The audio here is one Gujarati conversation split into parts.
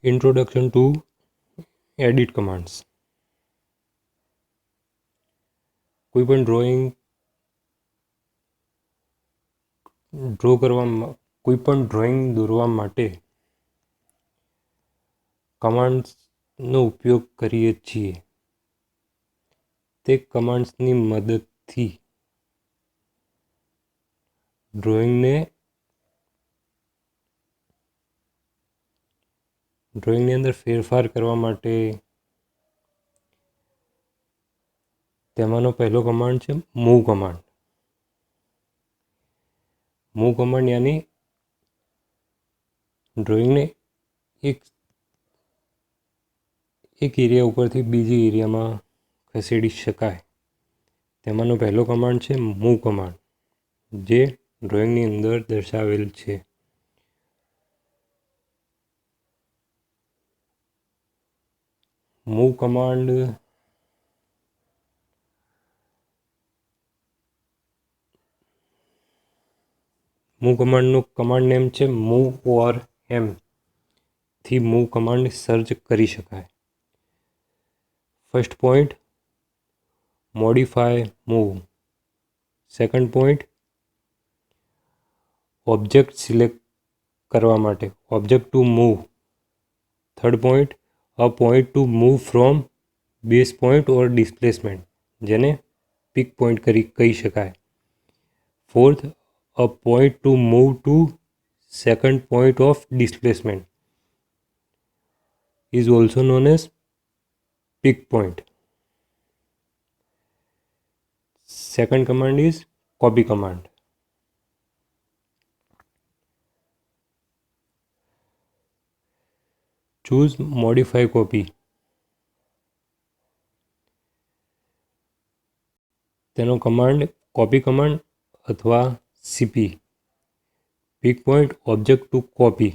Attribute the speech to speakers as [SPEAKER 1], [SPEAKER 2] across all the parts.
[SPEAKER 1] Introduction to edit commands. કોઈપણ ડ્રોઈંગ દોરવા માટે કમાન્ડ્સનો ઉપયોગ કરીએ છીએ. તે કમાન્ડ્સની મદદથી ડ્રોઈંગની અંદર ફેરફાર કરવા માટે તેમાંનો પહેલો કમાન્ડ છે મૂવ કમાન્ડ. મૂવ કમાન્ડ યાની ડ્રોઈંગને એક એરિયા ઉપરથી બીજી એરિયામાં ખસેડી શકાય. તેમાંનો પહેલો કમાન્ડ છે મૂવ કમાન્ડ, જે ડ્રોઈંગની અંદર દર્શાવેલ છે. મૂવ કમાન્ડનું કમાન્ડ નેમ છે મૂવ ઓર એમ થી મૂવ કમાન્ડ સર્ચ કરી શકાય. First point modify move. Second point object select કરવા માટે object to move. Third point a point to move from base point or displacement, જેને પિક પોઈન્ટ કહી શકાય. Fourth a point to move to second point of displacement is also known as pick point. Second command is copy command. Choose modify copy. તેનો કમાન્ડ કોપી કમાન્ડ અથવા CP. Pick point object to copy.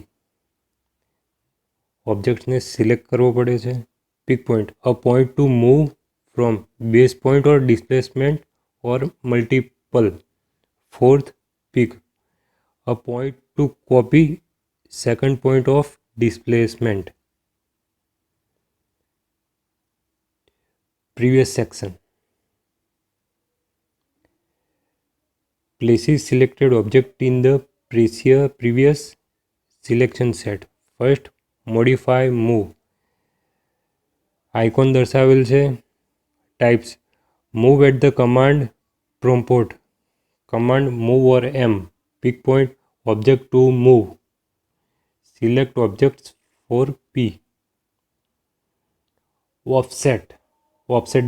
[SPEAKER 1] ઓબ્જેક્ટ્સને સિલેક્ટ કરવો પડે છે. Pick point a point to move from base point or displacement or multiple. Fourth pick a point to copy second point of displacement. Previous section. Places selected object in the previous selection set. First, modify move. Icon દર્શાવેલ છે. Types move at the command prompt. Command move or M. Pick point object to move. Select objects for P. Offset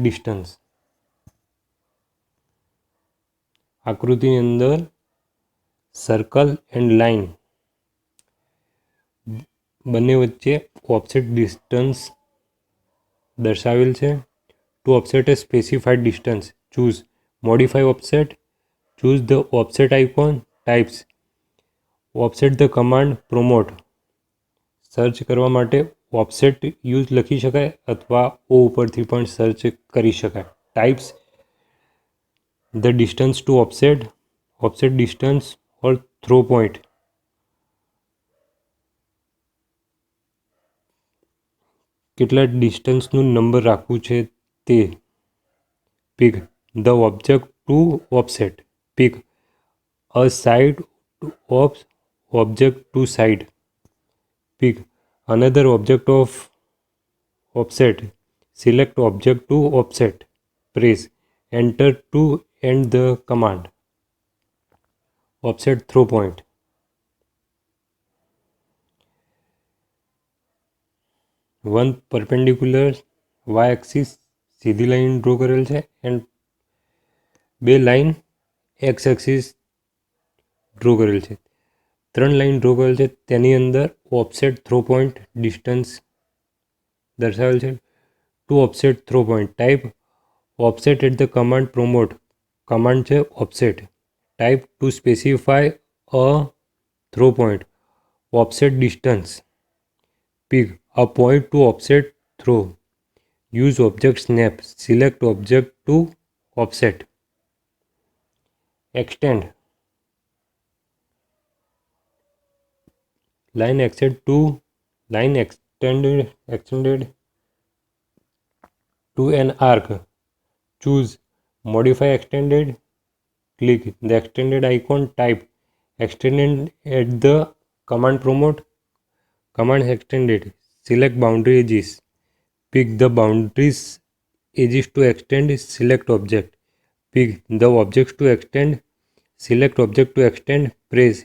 [SPEAKER 1] distance. આકૃતિની અંદર સર્કલ એન્ડ લાઇન બંને વચ્ચે ઓફસેટ ડિસ્ટન્સ દર્શાવેલ છે. To offset a specified distance choose. Modify offset. Choose the offset icon. Types offset the command promote. સર્ચ કરવા માટે ઓફસેટ યુઝ લખી શકાય અથવા ઓ ઉપરથી પણ સર્ચ કરી શકાય. Types the distance to offset distance or through point. કેટલા ડિસ્ટન્સનું નંબર રાખવું છે તે. Pick the object to offset. Pick a side of object to side. Pick another object of offset. Select object to offset. Press enter to end the command. Offset throw point. One perpendicular y axis સીધી લાઈન ડ્રો કરેલ છે એન્ડ બે લાઈન એક્સ એક્સિસ ડ્રો કરેલ છે. ત્રણ લાઈન ડ્રો કરેલ છે, તેની અંદર ઓફસેટ થ્રો પોઈન્ટ ડિસ્ટન્સ દર્શાવેલ છે. To offset through point. Type offset at the command prompt. Command છે offset. Type to specify a through point. Offset distance. Pick a point to offset through. Use object snap. Select object to offset. Extend. Line extend to line extended to an arc. Choose modify extended, click the extended icon, type extended at the command prompt, command extended, select boundary edges, pick the boundaries edges to extend, select object, pick the objects to extend, select object to extend, press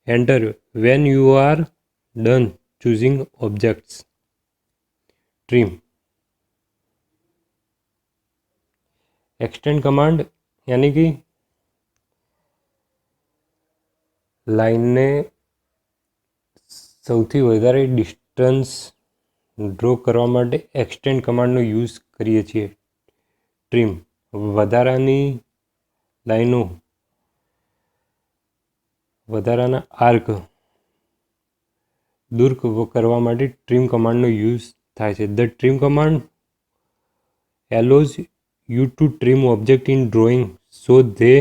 [SPEAKER 1] enter when you are done choosing objects. Trim extend command यानी कि લાઇનને સૌથી વધારે ડિસ્ટન્સ ડ્રો કરવા માટે એક્સટેન્ડ કમાન્ડનો યુઝ કરીએ છીએ. ટ્રીમ વધારાની લાઈનો વધારાના આર્ક દૂર કરવા માટે ટ્રીમ કમાન્ડનો યુઝ થાય છે. The trim command allows you to trim object in drawing so they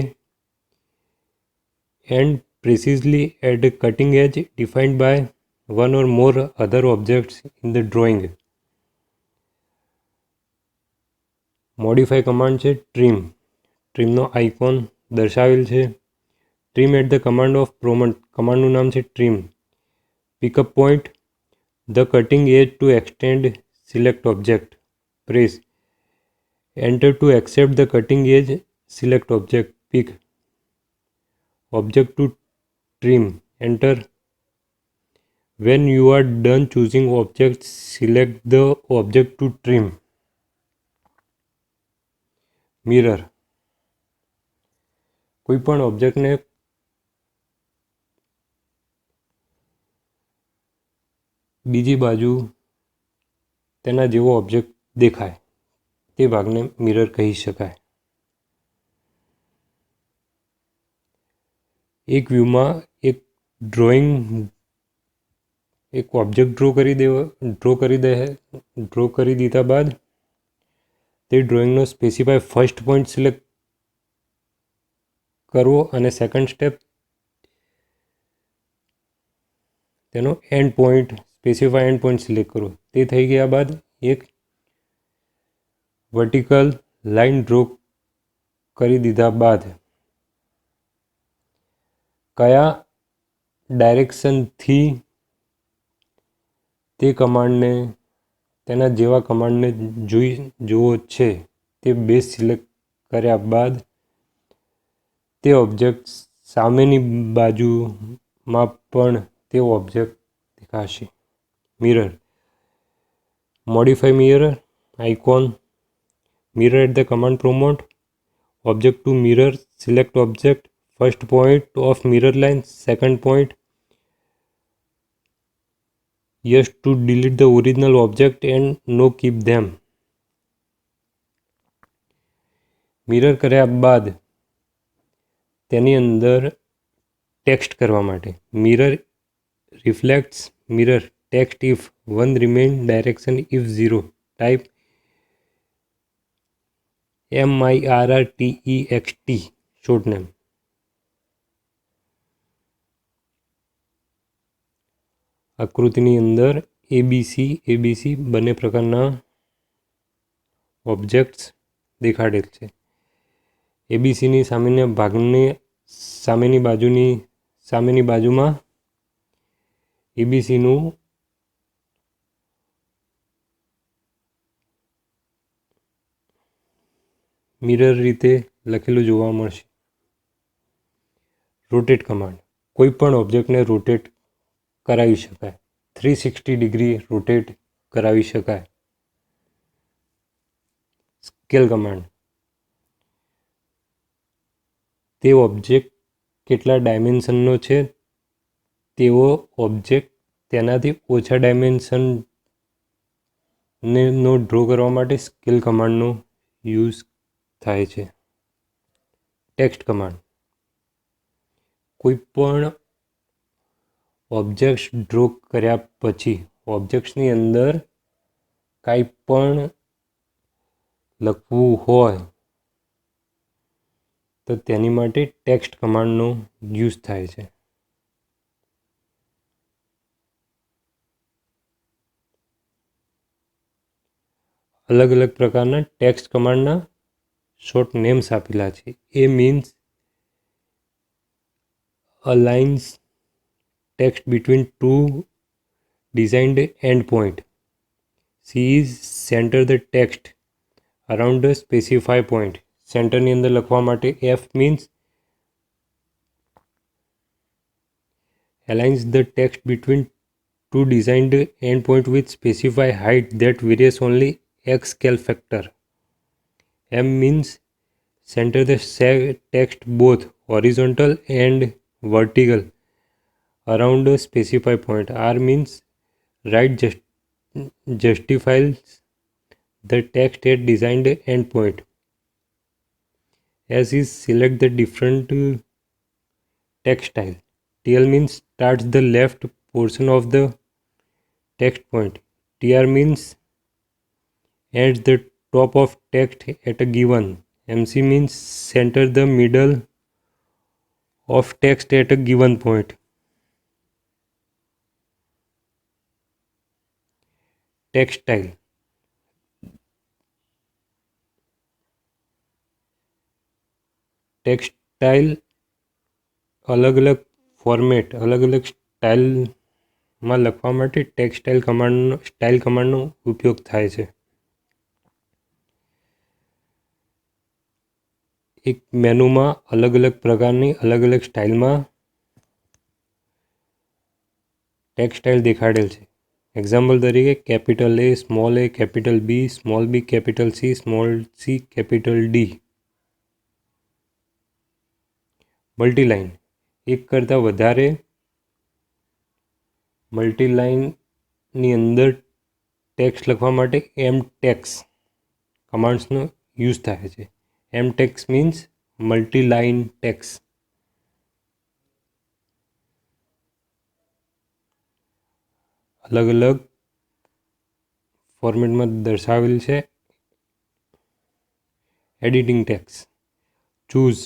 [SPEAKER 1] end precisely at a cutting edge defined by one or more other objects in the drawing. Modify command છે ટ્રીમ. ટ્રીમનો આઇકોન દર્શાવેલ છે. Trim at the command of prompt કમાન્ડનું નામ છે trim. Pick up point the cutting edge to extend select object. Press enter to accept the cutting edge, select object, pick object to trim, enter when you are done choosing object, select the object to trim. Mirror કોઈ પણ ઓબ્જેક્ટને બીજી બાજુ તેના જેવો ઓબ્જેક્ટ દેખાય તે ભાગને મિરર કહી શકાય. એક વ્યૂમાં એક ઓબ્જેક્ટ ડ્રો કરી દીધા બાદ તે ડ્રોઈંગનો સ્પેસિફાય ફર્સ્ટ પોઈન્ટ સિલેક્ટ કરવો અને સેકન્ડ સ્ટેપ તેનો end point specify end point select કરવો. તે થઈ ગયા બાદ એક વર્ટિકલ લાઇન ડ્રો કરી દીધા બાદ કયા ડાયરેક્શનથી તે કમાન્ડને તેના જેવા કમાન્ડને જોવો છે તે બેઝ સિલેક્ટ કર્યા બાદ તે ઓબ્જેક્ટ સામેની બાજુમાં પણ તે ઓબ્જેક્ટ દેખાશે. Mirror modify mirror icon mirror at the command prompt, object to mirror, select object, first point of mirror line, second point, yes to delete the original object and no keep them. Mirror કર્યા બાદ તેની અંદર ટેક્સ્ટ કરવા માટે mirror રિફ્લેક્ટ્સ mirror text if one remain direction if 0 type MIRRTEXT short name. આકૃતિની અંદર એબીસી બંને પ્રકારના ઓબ્જેક્ટ્સ દેખાડેલ છે. એબીસીની સામેની બાજુમાં એબીસીનું મિરર રીતે લખેલું જોવા મળશે. રોટેટ કમાન્ડ કોઈ પણ ઓબ્જેક્ટને રોટેટ કરાવી શકાય. 360 ડિગ્રી રોટેટ કરાવી શકાય. સ્કેલ કમાન્ડ તે ઓબ્જેક્ટ કેટલા ડાયમેન્શનનો છે તેવો ઓબ્જેક્ટ તેનાથી ઓછા ડાયમેન્શનનો ડ્રો કરવા માટે સ્કેલ કમાન્ડનો યુઝ થાય છે. ટેક્સ્ટ કમાન્ડ કોઈ પણ ઓબ્જેક્ટ્સ ડ્રો કર્યા પછી ઓબ્જેક્ટ્સની અંદર કાંઈ પણ લખવું હોય તો તેની માટે ટેક્સ્ટ કમાન્ડનો યુઝ થાય છે. અલગ અલગ પ્રકારના ટેક્સ્ટ કમાન્ડના શોર્ટ નેમ્સ આપેલા છે. એ means aligns text between two designed endpoint. C is center the text around a specified point. સેન્ટરની અંદર લખવા માટે F means aligns the text between two designed endpoint with specified height that varies only x scale factor. M means center the text both horizontal and vertical around a specified point. R means right justifies the text at designed endpoint. S is select the different text style. TL means starts the left portion of the text point. TR means ends the top of text at a given. MC means center the middle of text at a given point. Text style. Text style અલગ અલગ ફોર્મેટ અલગ અલગ સ્ટાઇલમાં લખવા માટે ટેક્સ્ટાઇલ કમાન્ડનો ઉપયોગ થાય છે. એક મેનુમાં અલગ અલગ પ્રકારની અલગ અલગ સ્ટાઇલમાં ટેક્સ્ટ સ્ટાઇલ દેખાડેલ છે. એક્ઝામ્પલ તરીકે capital A, small a, capital B, small b, capital C, small c, capital D. મલ્ટીલાઇન એક કરતાં વધારે મલ્ટીલાઇનની અંદર ટેક્સ્ટ લખવા માટે એમ ટેક્સ કમાન્ડ્સનો યુઝ થાય છે. એમ ટેક્સ મીન્સ મલ્ટીલાઇન ટેક્સ. અલગ અલગ ફોર્મેટમાં દર્શાવેલ છે. Editing tax choose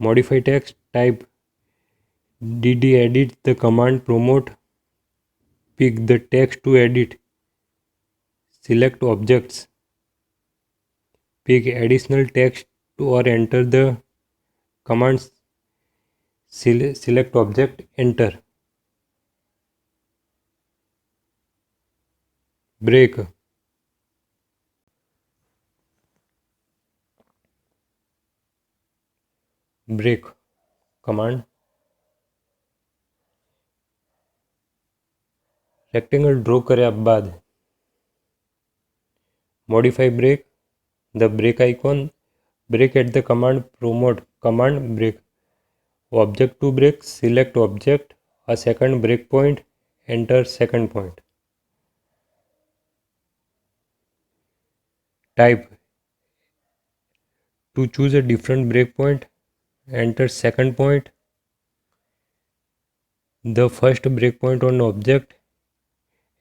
[SPEAKER 1] modify text type did edit the command promote pick the text to edit select objects pick additional text or enter the commands select object enter break break command rectangle draw કર્યા બાદ modify break the break icon break at the command promote command break object to break select object a second break point enter second point type to choose a different breakpoint enter second point the first breakpoint on object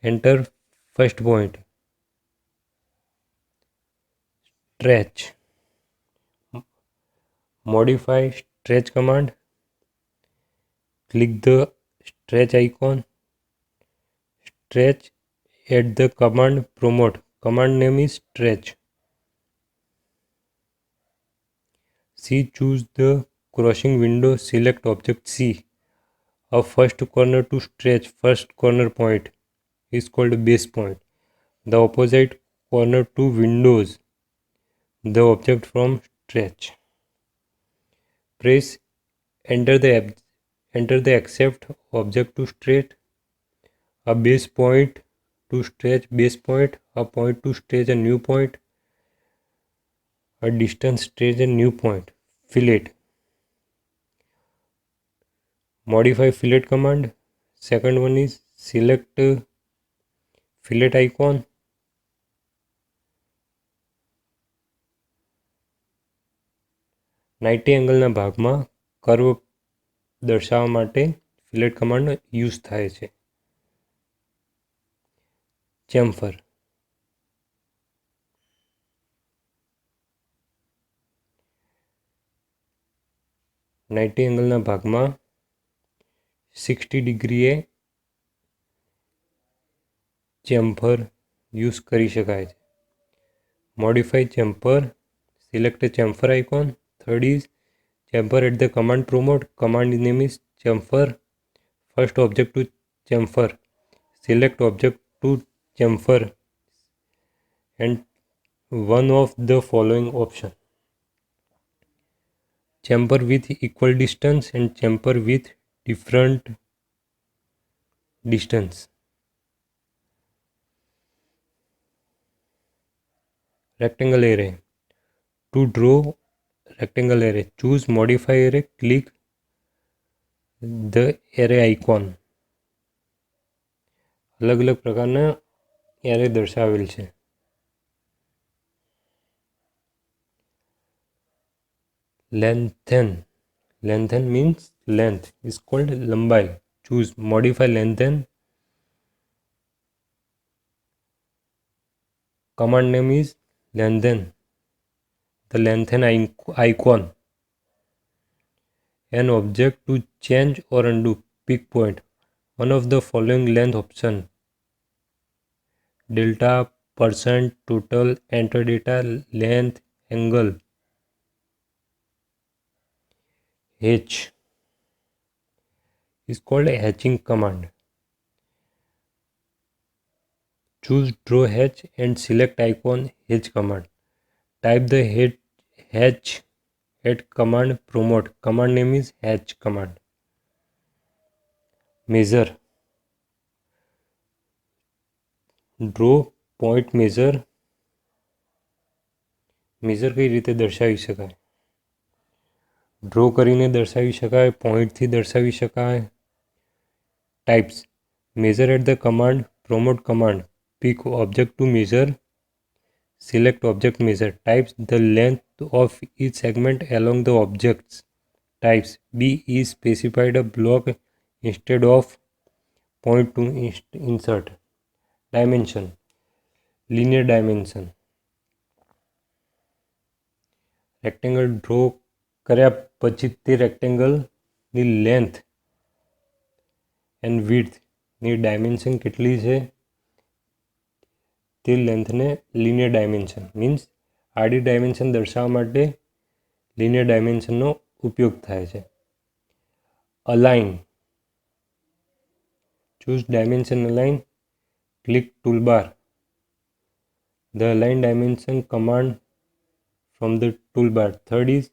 [SPEAKER 1] enter first point stretch modify stretch command click the stretch icon stretch at the command promote command name is stretch C choose the crossing window select object C a first corner to stretch first corner point is called base point the opposite corner to windows the object from stretch press enter the accept object to stretch a base point to stretch base point a point to stretch a new point a distance stretch a new point fillet modify fillet command second one is select fillet icon 90 એંગલના ભાગમાં કર્વ દર્શાવવા માટે ફિલેટ કમાન્ડનો યુઝ થાય છે. ચેમ્ફર 90 એંગલના ભાગમાં 60 ડિગ્રીએ ચેમ્ફર યુઝ કરી શકાય છે. Modify chamfer, select a chamfer icon. Third is chamfer at the command promote. Command name is chamfer. First object to chamfer. Select object to chamfer and one of the following option. Chamfer with equal distance and chamfer with different distance. Rectangle array. To draw rectangle array, choose modify array, click the array icon. अलग अलग प्रकारना एरे दर्शावेल છે. Lengthen means length is called लंबाई. Choose modify lengthen. Command name is lengthen. The lengthen icon. An object to change or undo. Pick point. One of the following length option. Delta, percent, total, enter data, length, angle. H is called a hatching command. Choose draw hatch and select icon hatch command. Type the hatch at command promote. Command name is hatch command. Measure. Draw point measure. Measure કઈ રીતે દર્શાવી શકાય? ડ્રો કરીને દર્શાવી શકાય, પોઈન્ટથી દર્શાવી શકાય. Types. Measure at the command promote command. Pick object to measure. Select object measure. Types the length of each segment along the objects. Types. B is specified a block instead of point to insert. Dimension. Linear dimension. Rectangle draw કર્યા પછી તે રેક્ટેંગલની લેન્થ એન્ડ વિડ્થની ડાયમેન્શન કેટલી છે તે લેન્થને લિનિયર ડાયમેન્શન મીન્સ આડી ડાયમેન્શન દર્શાવવા માટે લિનિયર ડાયમેન્શનનો ઉપયોગ થાય છે. Align. Choose dimension align. Click toolbar. The align dimension command from the toolbar. Third is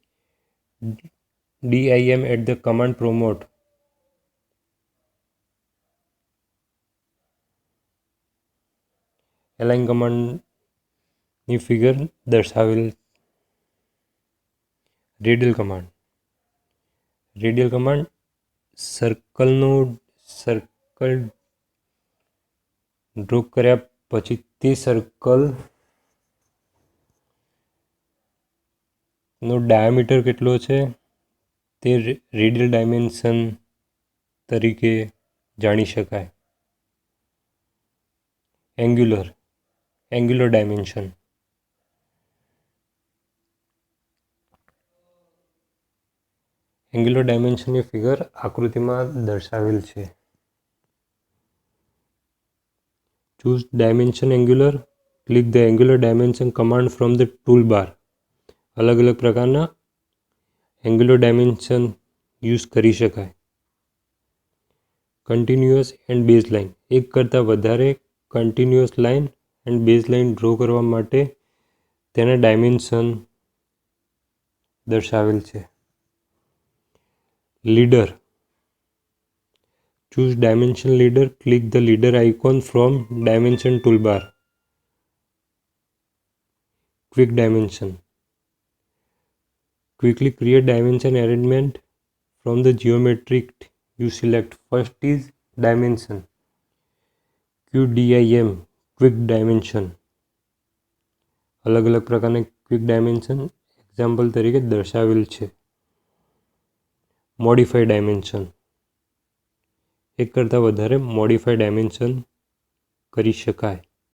[SPEAKER 1] dim at the command promote. Align command ની ફિગર દર્શાવેલ. Radial command. Radial command circle draw કર્યા પછી તે સર્કલ નો ડાયામીટર કેટલો છે તે રેડિયલ ડાયમેન્શન તરીકે જાણી શકાય. Angular dimension. એંગ્યુલર ડાયમેન્શનની ફિગર આકૃતિમાં દર્શાવેલ છે. Choose dimension angular. Click the angular dimension command from the tool bar. अलग अलग प्रकारना एंग्युलर डायमेंशन यूज करी शकाय. Continuous and base line. एक करता वधारे continuous line and base line draw करवा माटे तेना डायमेंशन दर्शावेल छे. Leader. Choose dimension leader. Click the leader icon from dimension toolbar. Quick dimension. Quickly create dimension arrangement from the geometric you select. First is dimension. QDIM quick dimension. अलग अलग प्रकारना क्विक डायमेंशन एग्जाम्पल तरीके दर्शावेल छे. Modify dimension. एक करता वधारे मॉडिफाई डायमेंशन करी शकाय.